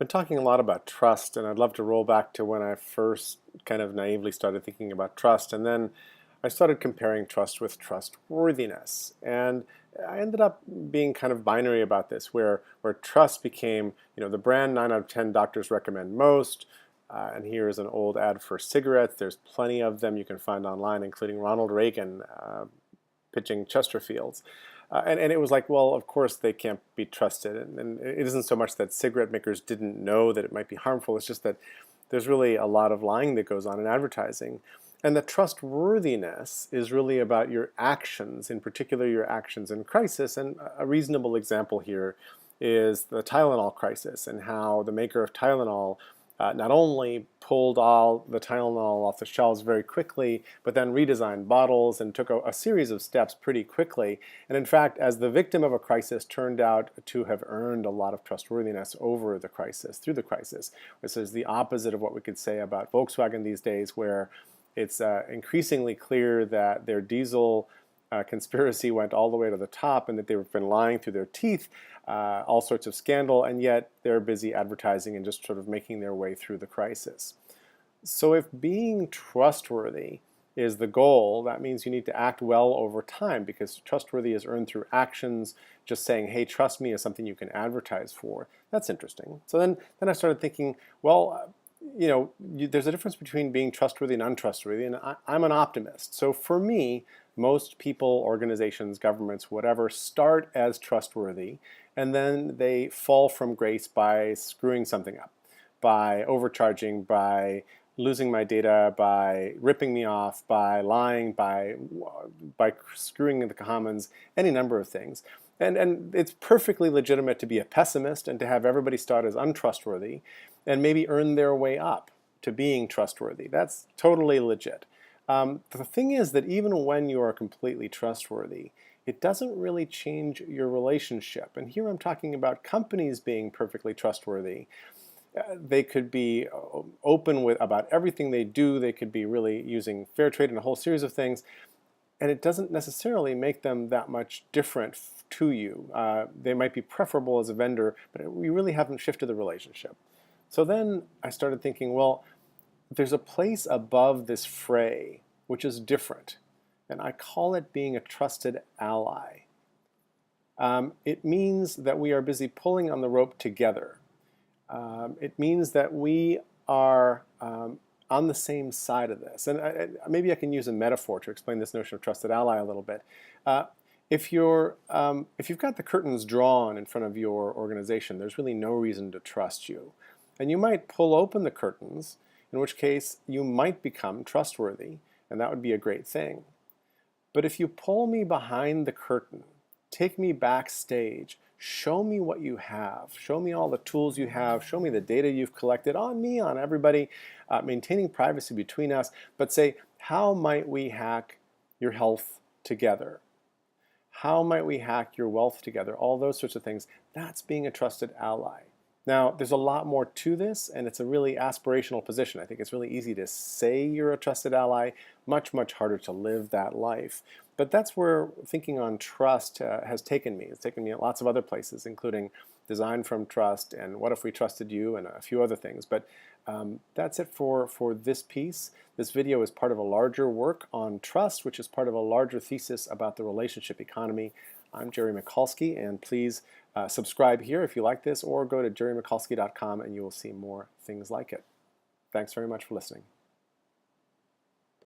Been talking a lot about trust, and I'd love to roll back to when I first kind of naively started thinking about trust, and then I started comparing trust with trustworthiness. And I ended up being kind of binary about this, where trust became, the brand 9 out of 10 doctors recommend most. And here is an old ad for cigarettes. There's plenty of them you can find online, including Ronald Reagan pitching Chesterfields. And it was like, well, of course they can't be trusted. And it isn't so much that cigarette makers didn't know that it might be harmful. It's just that there's really a lot of lying that goes on in advertising. And the trustworthiness is really about your actions, in particular your actions in crisis. And a reasonable example here is the Tylenol crisis and how the maker of Tylenol not only pulled all the Tylenol off the shelves very quickly, but then redesigned bottles and took a series of steps pretty quickly. And in fact, as the victim of a crisis, turned out to have earned a lot of trustworthiness over the crisis, through the crisis. This is the opposite of what we could say about Volkswagen these days, where it's increasingly clear that their diesel conspiracy went all the way to the top and that they've been lying through their teeth, all sorts of scandal, and yet they're busy advertising and just sort of making their way through the crisis. So if being trustworthy is the goal, that means you need to act well over time, because trustworthy is earned through actions. Just saying, hey, trust me, is something you can advertise for. That's interesting. So then I started thinking, well, there's a difference between being trustworthy and untrustworthy, and I'm an optimist. So for me, most people, organizations, governments, whatever, start as trustworthy, and then they fall from grace by screwing something up, by overcharging, by losing my data, by ripping me off, by lying, by screwing the commons, any number of things. And it's perfectly legitimate to be a pessimist and to have everybody start as untrustworthy and maybe earn their way up to being trustworthy. That's totally legit. The thing is that even when you are completely trustworthy, it doesn't really change your relationship. And here I'm talking about companies being perfectly trustworthy. They could be open about everything they do. They could be really using fair trade and a whole series of things. And it doesn't necessarily make them that much different to you. They might be preferable as a vendor, but we really haven't shifted the relationship. So then I started thinking, well, there's a place above this fray which is different, and I call it being a trusted ally. It means that we are busy pulling on the rope together. It means that we are on the same side of this. And maybe I can use a metaphor to explain this notion of trusted ally a little bit. If you've got the curtains drawn in front of your organization, there's really no reason to trust you. And you might pull open the curtains, in which case you might become trustworthy, and that would be a great thing. But if you pull me behind the curtain, take me backstage, show me what you have, show me all the tools you have, show me the data you've collected on me, on everybody, maintaining privacy between us, but say, how might we hack your health together? How might we hack your wealth together? All those sorts of things. That's being a trusted ally. Now, there's a lot more to this, and it's a really aspirational position. I think it's really easy to say you're a trusted ally, much, much harder to live that life. But that's where thinking on trust has taken me. It's taken me at lots of other places, including Design from Trust and What If We Trusted You and a few other things. But that's it for this piece. This video is part of a larger work on trust, which is part of a larger thesis about the relationship economy. I'm Jerry Michalski, and please subscribe here if you like this, or go to jerrymichalski.com and you will see more things like it. Thanks very much for listening.